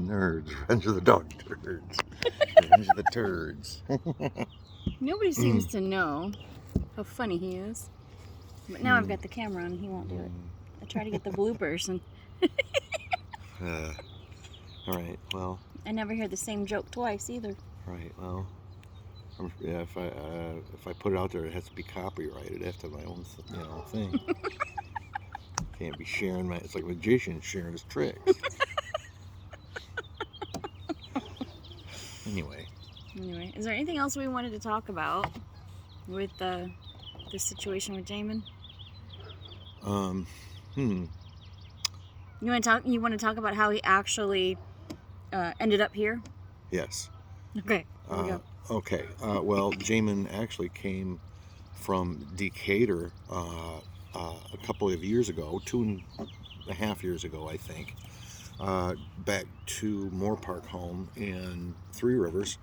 nerds. Revenge of the dog turds. Revenge of the turds. Nobody seems to know how funny he is. But now I've got the camera on and he won't do it. I try to get the bloopers and All right. Well. I never hear the same joke twice either. Right. Well. Yeah. If I put it out there, it has to be copyrighted. I have to have my own, thing. Can't be sharing it's like a magician sharing his tricks. Anyway, is there anything else we wanted to talk about with the situation with Jamin? You want to talk about how he actually ended up here? Yes. Okay. Here we go. Okay. Well, Jamin actually came from Decatur a couple of years ago, 2.5 years ago, I think, back to Moore Park home in Three Rivers.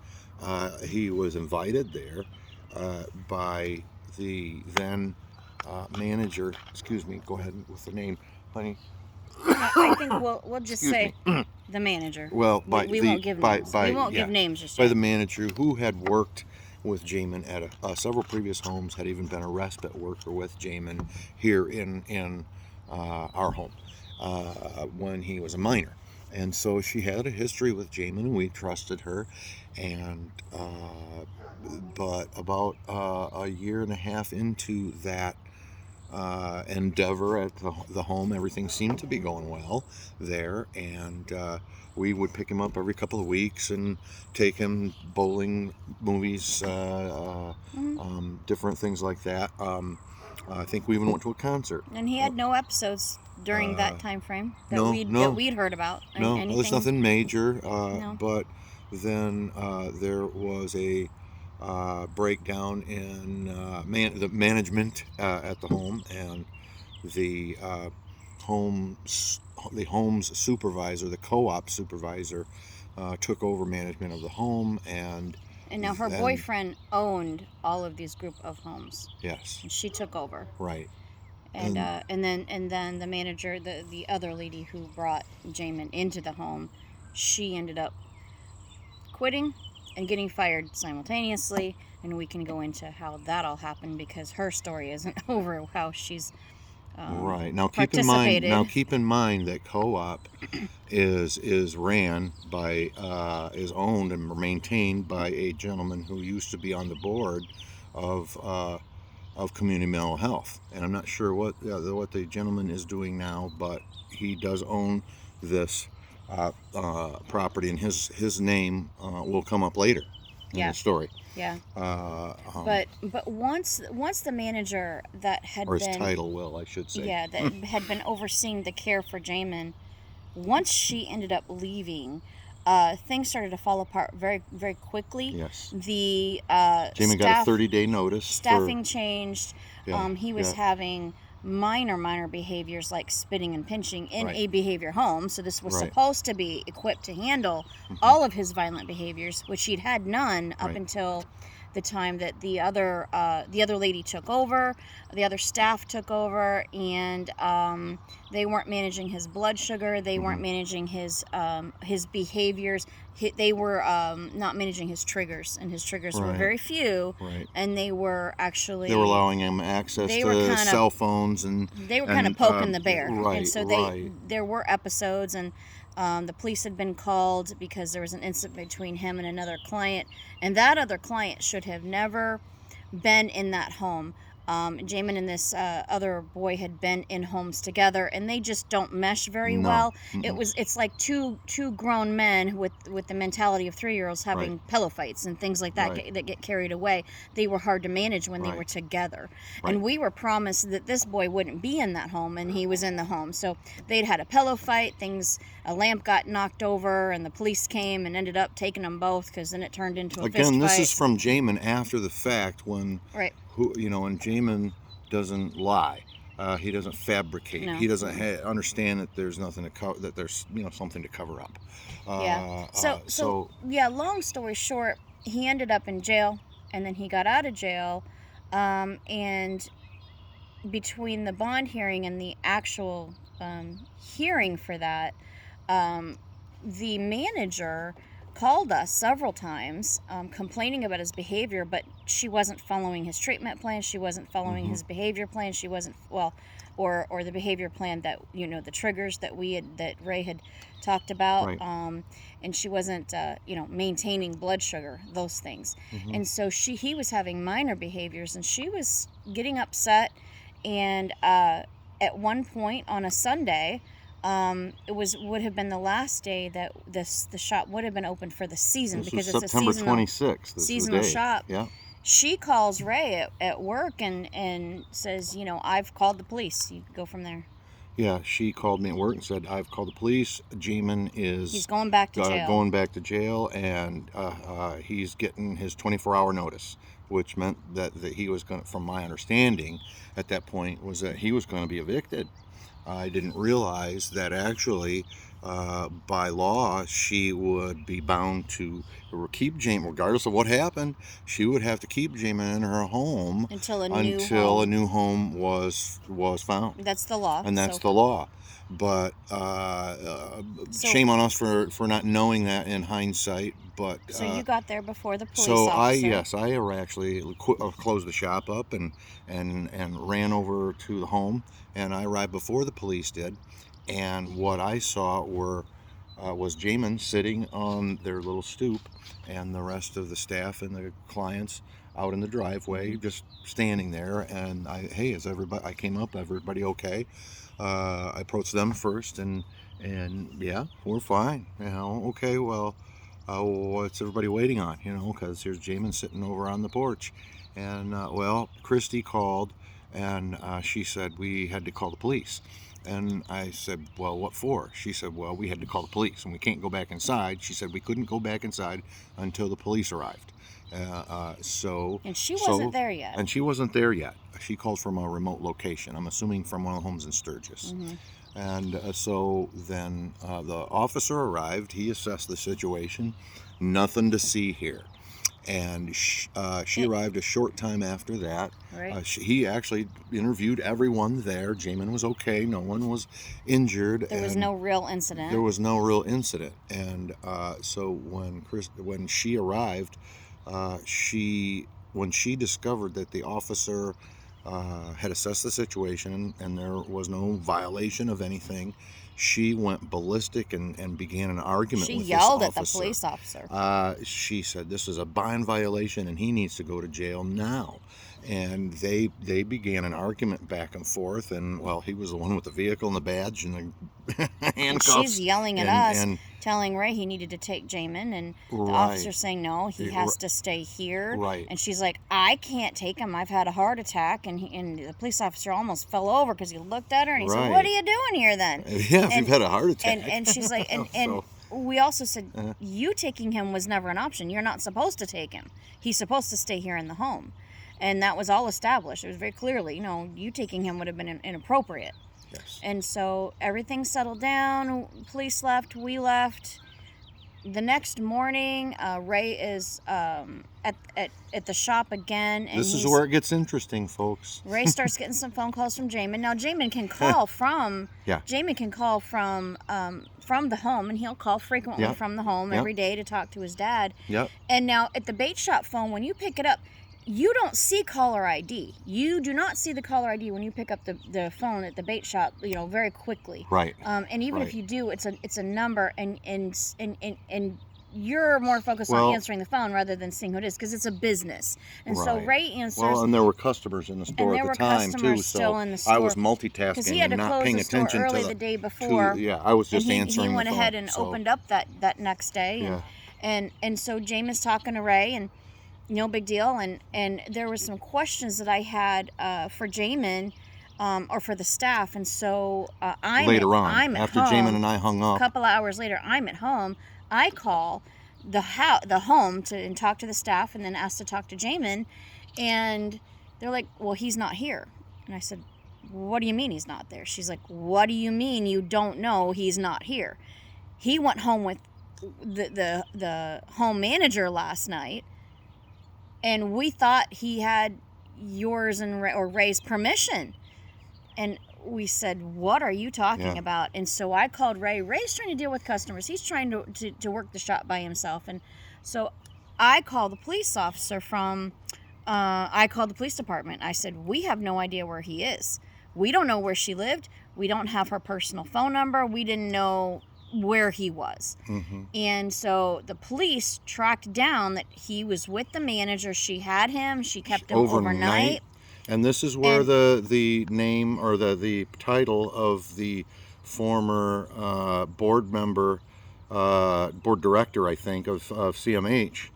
He was invited there by the then manager. Excuse me. Go ahead with the name, honey. I think we'll just say the manager. Well, we won't give names. We won't give names just yet. By the manager who had worked with Jamin at several previous homes, had even been a respite worker with Jamin here in our home when he was a minor. And so she had a history with Jamin, and we trusted her. And but about a year and a half into that endeavor at the home, everything seemed to be going well there, and we would pick him up every couple of weeks and take him bowling, movies, different things like that. I think we even went to a concert. And he had no episodes during that time frame that we'd heard about. No, anything? there's nothing major. No. But then there was a breakdown in the management at the home, and the home's supervisor, the co-op supervisor, took over management of the home, and now her boyfriend owned all of these group of homes. Yes. And she took over. Right. And then the manager, the other lady who brought Jamin into the home, she ended up quitting and getting fired simultaneously, and we can go into how that all happened because her story isn't over. How she's right. Now keep in mind that co-op is ran by is owned and maintained by a gentleman who used to be on the board of Community Mental Health, and I'm not sure what the gentleman is doing now, but he does own this property, and his name will come up later in the story. Yeah. But once the manager that had or his title will, I should say. Yeah, that had been overseeing the care for Jamin, once she ended up leaving, things started to fall apart very, very quickly. Yes. The Jamin got a 30-day notice. Staffing changed. He was having minor behaviors like spitting and pinching in a behavior home. So this was supposed to be equipped to handle all of his violent behaviors, which he'd had none up until the time that the other lady took over, the other staff took over, and they weren't managing his blood sugar. They weren't managing his behaviors. They were not managing his triggers, and his triggers were very few. Right. And they were actually allowing him access to cell phones, and they were kind of poking the bear. Right. And so there were episodes, and the police had been called because there was an incident between him and another client, and that other client should have never been in that home. Jamin and this other boy had been in homes together, and they just don't mesh very well. It's like two grown men with the mentality of 3-year-olds having pillow fights and things like that that get carried away. They were hard to manage when they were together. And we were promised that this boy wouldn't be in that home, and he was in the home. So they'd had a pillow fight, a lamp got knocked over, and the police came and ended up taking them both, because then it turned into a fist fight. Again, this is from Jamin after the fact, when and Jamin doesn't lie. He doesn't fabricate. No. He doesn't understand that there's nothing to that there's something to cover up. So long story short, he ended up in jail, and then he got out of jail, and between the bond hearing and the actual hearing for that, the manager called us several times, complaining about his behavior, but she wasn't following his treatment plan. She wasn't following his behavior plan. She wasn't, or the behavior plan that, the triggers that Ray had talked about. Right. And she wasn't, maintaining blood sugar, those things. And so he was having minor behaviors, and she was getting upset. And at one point on a Sunday, would have been the last day that the shop would have been open for the season, This because is it's September a seasonal 26th. This is the seasonal day. shop. Yeah. She calls Ray at work and says, I've called the police. You go from there. Yeah, she called me at work and said, I've called the police. Jamin is He's going back to jail. Going back to jail, and he's getting his 24-hour notice, which meant that he was going to, from my understanding at that point, was that he was going to be evicted. I didn't realize that actually, by law, she would be bound to keep Jamin, regardless of what happened. She would have to keep Jamin in her home until a new home was found. That's the law. And that's the law. But shame on us for not knowing that in hindsight. But so you got there before the police so officer. I actually closed the shop up and ran over to the home, and I arrived before the police did. And what I saw was Jamin sitting on their little stoop, and the rest of the staff and the clients out in the driveway, just standing there. And hey, is everybody? I came up. Everybody okay? I approached them first, and yeah, we're fine. Okay, well, what's everybody waiting on? Because here's Jamin sitting over on the porch, and Christy called, and she said we had to call the police. And I said, well, what for? She said, well, we had to call the police, and we can't go back inside. She said we couldn't go back inside until the police arrived. And she wasn't there yet. And she wasn't there yet. She called from a remote location. I'm assuming from one of the homes in Sturgis. And so then the officer arrived. He assessed the situation. Nothing to see here. And she arrived a short time after that. Right. He actually interviewed everyone there. Jamin was okay. No one was injured. There was no real incident. And so when she arrived, when she discovered that the officer had assessed the situation and there was no violation of anything, she went ballistic and began an argument with this officer. She yelled at the police officer. She said, this is a bond violation and he needs to go to jail now. And they began an argument back and forth, and he was the one with the vehicle and the badge and the handcuffs. And she's yelling at us, telling Ray he needed to take Jamin, and the officer's saying no, he has to stay here. Right. And she's like, I can't take him. I've had a heart attack, and the police officer almost fell over because he looked at her and he said, "What are you doing here then?" Yeah, if you've had a heart attack. And she's like, and we also said, you taking him was never an option. You're not supposed to take him. He's supposed to stay here in the home. And that was all established. It was very clearly, you taking him would have been inappropriate. Yes. And so everything settled down. Police left. We left. The next morning, Ray is at the shop again. And this is where it gets interesting, folks. Ray starts getting some phone calls from Jamin. Now Jamin can call from the home, and he'll call frequently from the home every day to talk to his dad. Yep. And now at the bait shop phone, when you pick it up, you don't see caller ID. You do not see the caller ID when you pick up the phone at the bait shop, very quickly. Right. And even if you do, it's a number, and you're more focused on answering the phone rather than seeing who it is, because it's a business. And so Ray answers. Well, and there were customers in the store at the time too, so I was multitasking he had to and not close paying the store attention early to the day before. I was just answering the phone. He went ahead and opened up that next day. And so Jamin's talking to Ray, and no big deal. And there were some questions that I had for Jamin, or for the staff. And so I'm at after home, Jamin and I hung up, a couple hours later, I'm at home. I call the home and talk to the staff, and then ask to talk to Jamin. And they're like, well, he's not here. And I said, what do you mean he's not there? She's like, what do you mean you don't know he's not here? He went home with the home manager last night, and we thought he had yours or Ray's permission. And we said, what are you talking Yeah. about? And so I called Ray. Ray's trying to deal with customers. He's trying to work the shop by himself. And so I called the police officer from, I called the police department. I said, we have no idea where he is. We don't know where she lived. We don't have her personal phone number. We didn't know where he was. Mm-hmm. And so the police tracked down that he was with the manager. She had him. She kept him overnight. And this is where And- the name or the title of the former board member, board director, I think, of CMH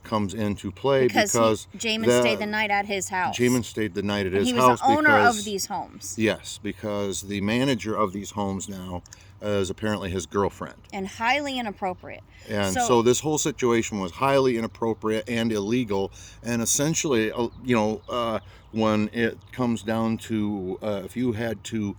comes into play because Jamin stayed the night at his house. Jamin stayed the night at his he was house the owner because, of these homes. Yes, because the manager of these homes now is apparently his girlfriend. And highly inappropriate. And so this whole situation was highly inappropriate and illegal. And essentially, when it comes down to if you had to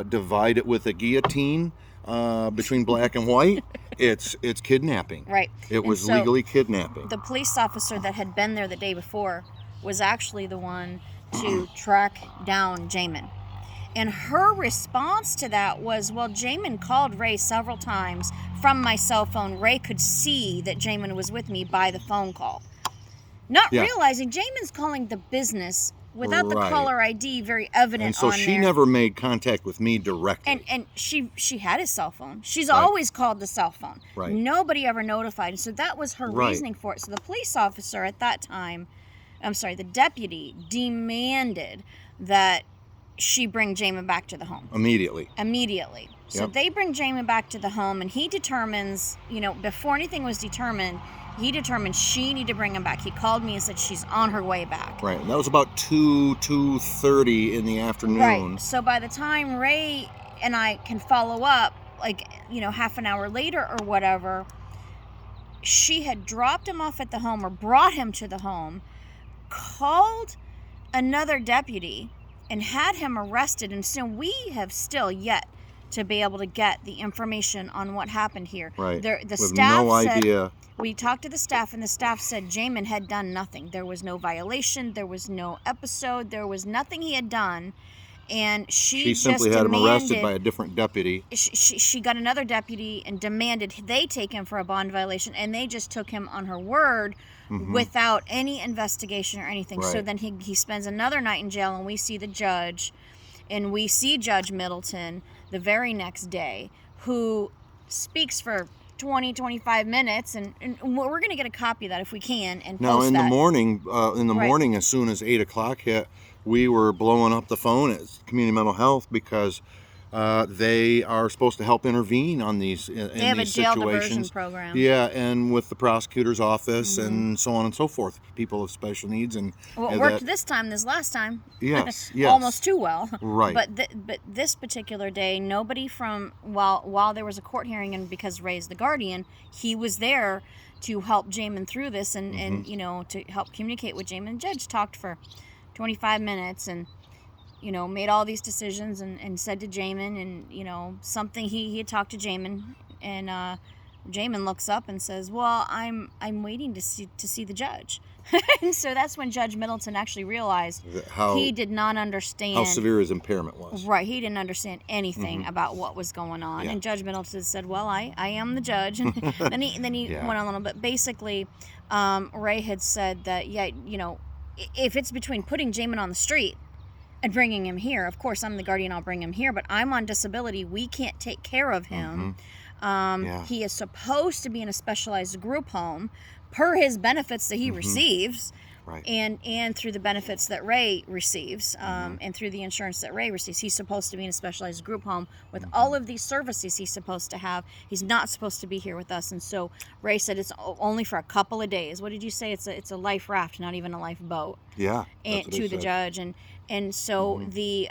divide it with a guillotine between black and white, it's kidnapping. Right. It was so legally kidnapping. The police officer that had been there the day before was actually the one to track down Jamin. And her response to that was, well, Jamin called Ray several times from my cell phone. Ray could see that Jamin was with me by the phone call. Not realizing Jamin's calling the business without the caller ID very evident and so on she there. never made contact with me directly. And she had his cell phone. She's always called the cell phone. Right. Nobody ever notified. So that was her Right. reasoning for it. So the police officer at that time, the deputy demanded that she bring Jamin back to the home. Immediately. So Yep. they bring Jamin back to the home, and he determines, before anything was determined, he determined she needed to bring him back. He called me and said she's on her way back. Right. And that was about 2:30 in the afternoon. Right. So by the time Ray and I can follow up, half an hour later or whatever, she had dropped him off at the home or brought him to the home, called another deputy, and had him arrested. And so we have still yet to be able to get the information on what happened here. Right. The With staff no said, idea. we talked to the staff, and the staff said Jamin had done nothing. There was no violation. There was no episode. There was nothing he had done. And she simply just had him arrested demanded- by a different deputy. She got another deputy and demanded they take him for a bond violation, and they just took him on her word without any investigation or anything. So Right. then he spends another night in jail, and we see the judge, and we see Judge Middleton the very next day, who speaks for 20-25 minutes, and we're going to get a copy of that if we can and Now, post in that. the morning, Right. morning, as soon as 8 o'clock hit, we were blowing up the phone at Community Mental Health because they are supposed to help intervene on these in They have a these jail diversion situations. program. Yeah, and with the prosecutor's office and so on and so forth, people with special needs and Well, it and worked that- this time, this last time. Yes, Almost too well. Right. But this particular day, nobody from while there was a court hearing, and because Ray's the guardian, he was there to help Jamin through this and to help communicate with Jamin. The judge talked for 25 minutes and made all these decisions and said to Jamin and something he had talked to Jamin, and Jamin looks up and says, well, I'm waiting to see the judge. And so that's when Judge Middleton actually realized he did not understand how severe his impairment was. Right, he didn't understand anything about what was going on. Yeah. And Judge Middleton said, well, I am the judge. And then he Yeah. went on a little bit. Basically, Ray had said that, if it's between putting Jamin on the street and bringing him here, of course, I'm the guardian, I'll bring him here, but I'm on disability. We can't take care of him. Yeah. He is supposed to be in a specialized group home per his benefits that he receives. Right. And through the benefits that Ray receives, and through the insurance that Ray receives, he's supposed to be in a specialized group home with all of these services he's supposed to have. He's not supposed to be here with us. And so Ray said it's only for a couple of days. What did you say? It's a life raft, not even a lifeboat. Yeah. And that's what to he the said. judge, and so the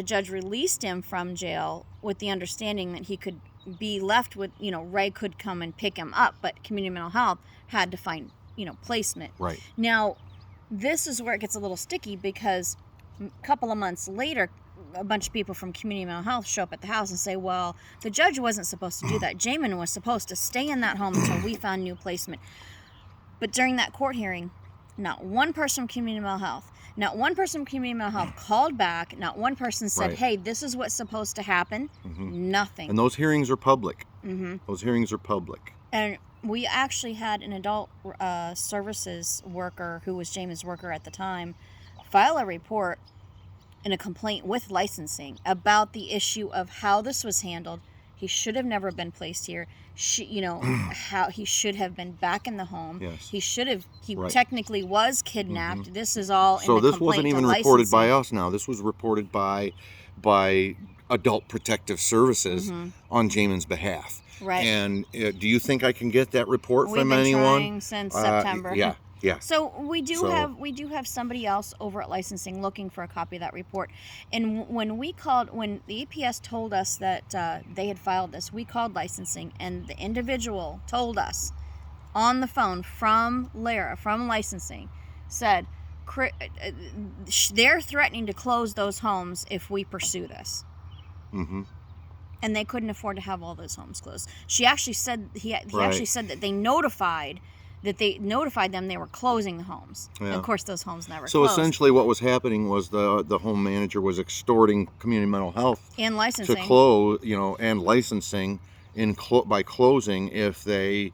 judge released him from jail with the understanding that he could be left with, Ray could come and pick him up, but Community Mental Health had to find, placement. Right. Now, this is where it gets a little sticky because a couple of months later, a bunch of people from Community Mental Health show up at the house and say, well, the judge wasn't supposed to do that. Jamin was supposed to stay in that home until we found new placement. But during that court hearing, not one person from Community Mental Health, Not one person from community mental health called back. Not one person said, Right. "Hey, this is what's supposed to happen." Nothing. And those hearings are public. Mm-hmm. Those hearings are public. And we actually had an adult services worker who was Jamin's worker at the time file a report and a complaint with licensing about the issue of how this was handled. He should have never been placed here. How he should have been back in the home. Yes. He Right. technically was kidnapped. This is all in So the this wasn't complaint even to reported by licensing. us now. This was reported by Adult Protective Services on Jamin's behalf. Right. And do you think I can get that report We've from been anyone? trying since September. Yeah. So we do So- have somebody else over at licensing looking for a copy of that report. And when the EPS told us that they had filed this, we called licensing, and the individual told us on the phone from Lara, from licensing, said they're threatening to close those homes if we pursue this. Mm-hmm. And they couldn't afford to have all those homes closed. She actually said he Right. actually said that they notified them they were closing the homes. Yeah. And of course, those homes never So closed. essentially, what was happening was the home manager was extorting community mental health And to licensing. close, and licensing by closing if they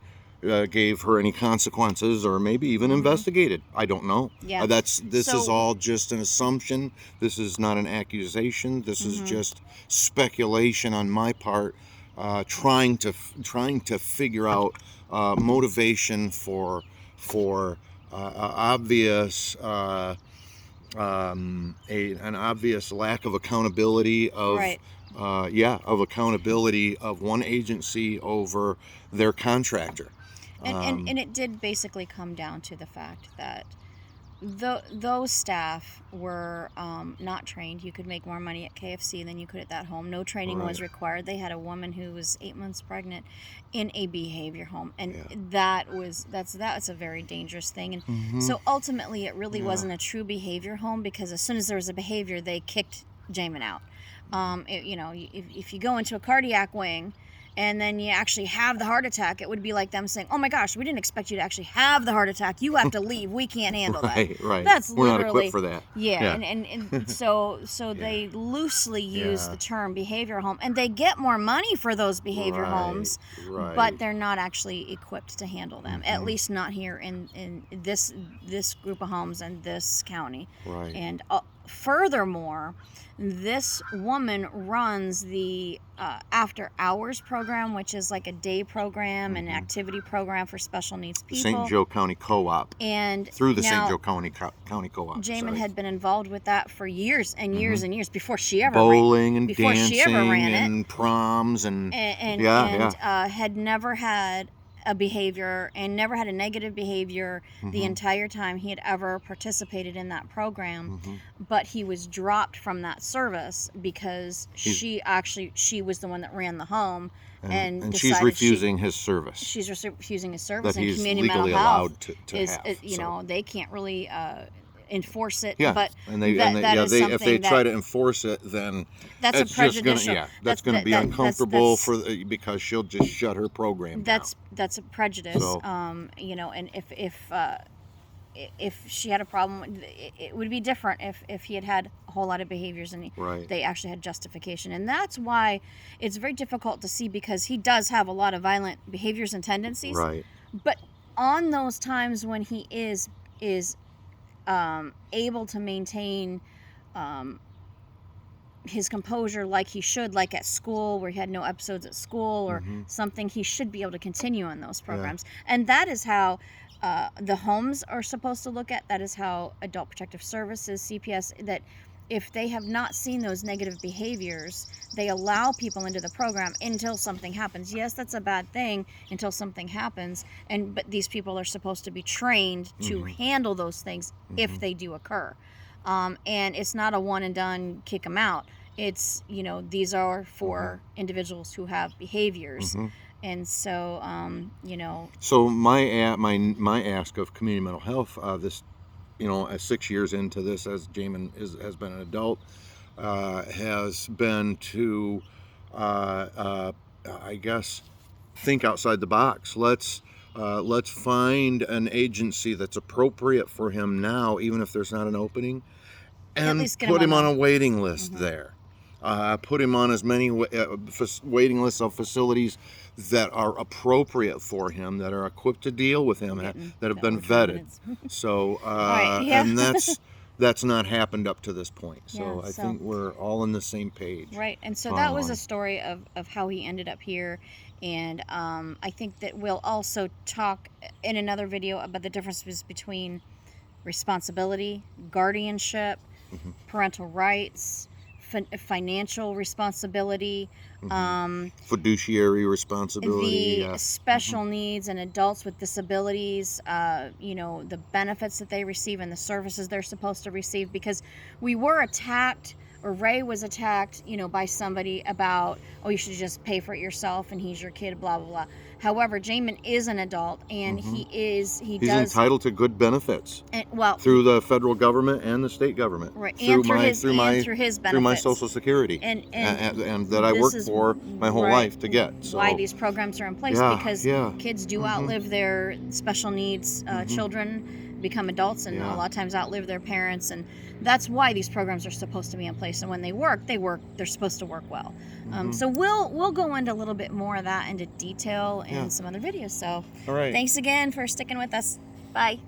gave her any consequences or maybe even investigated. I don't know. Yeah. This is So- all just an assumption. This is not an accusation. This is just speculation on my part, trying to figure out motivation for obvious. An obvious lack of accountability of Right. of accountability of one agency over their contractor. And it did basically come down to the fact that those staff were not trained. You could make more money at KFC than you could at that home. No training was Right. required. They had a woman who was 8 months pregnant in a behavior home, and Yeah. that's a very dangerous thing. And Mhm. so ultimately, it really Yeah. wasn't a true behavior home, because as soon as there was a behavior, they kicked Jamin out. If you go into a cardiac wing and then you actually have the heart attack, it would be like them saying, "Oh my gosh, we didn't expect you to actually have the heart attack. You have to leave. We can't handle that." Right. That's We're not literally equipped for that. Yeah, and so they loosely use Yeah. the term behavior home, and they get more money for those behavior homes, Right. but they're not actually equipped to handle them. At Mhm. least not here in this group of homes in this county. Right. And furthermore, this woman runs the after hours program, which is like a day program and activity program for special needs people. St. Joe County Co-op. And Through the now, St. Joe County Co-op. Jamin sorry. had been involved with that for years and years and years before she ever bowling and before dancing she ever ran it. and proms and and had never had a behavior and never had a negative behavior the entire time he had ever participated in that program. But he was dropped from that service because she was the one that ran the home, and she's decided refusing his service. she's refusing his service, That and he's community legally mental health allowed to is have. they can't really enforce it. Yeah, but and they that is if they something try that- to enforce it, then that's it's a just gonna prejudicial. that's going to be uncomfortable because she'll just shut her program down. That's a prejudice. So- And if she had a problem, it would be different if he had a whole lot of behaviors and Right. they actually had justification. And that's why it's very difficult to see, because he does have a lot of violent behaviors and tendencies. Right. But on those times when he is able to maintain his composure like he should, like at school where he had no episodes at school or something, he should be able to continue in those programs. And that is how the homes are supposed to look at. That is how Adult Protective Services, CPS, that if they have not seen those negative behaviors, they allow people into the program until something happens. Yes, that's a bad thing until something happens, but these people are supposed to be trained to handle those things if they do occur. And it's not a one and done, kick them out. It's, these are for individuals who have behaviors. And so, So my ask of community mental health, as 6 years into this, as Jamin has been an adult, has been to, I guess, think outside the box. Let's Let's find an agency that's appropriate for him now, even if there's not an opening, and least get put him him on on a- a waiting list there. Put him on as many waiting lists of facilities that are appropriate for him, that are equipped to deal with him, that have been vetted. So, right, yeah. and that's not happened up to this point. So Yeah, I so- think we're all on the same page. Right, and so that was timeline. a story of how he ended up here, and I think that we'll also talk in another video about the differences between responsibility, guardianship, parental rights, financial responsibility, Fiduciary responsibility. the special needs and adults with disabilities, you know, the benefits that they receive and the services they're supposed to receive, because we were attacked, or Ray was attacked, you know, by somebody about, oh, you should just pay for it yourself and he's your kid, blah, blah, blah. However, Jamin is an adult, and He's does, entitled to good benefits and, well, through the federal government and the state government. right, Through and through my his through my benefits. my Social Security, and that I this worked is for my whole right life to get. So why these programs are in place, Yeah, because yeah. kids do outlive their special needs children, become adults, and Yeah. a lot of times outlive their parents, and that's why these programs are supposed to be in place. And when they work, they're supposed to work well. So we'll go into a little bit more of that into detail in Yeah. some other videos. So all right. thanks again for sticking with us. Bye.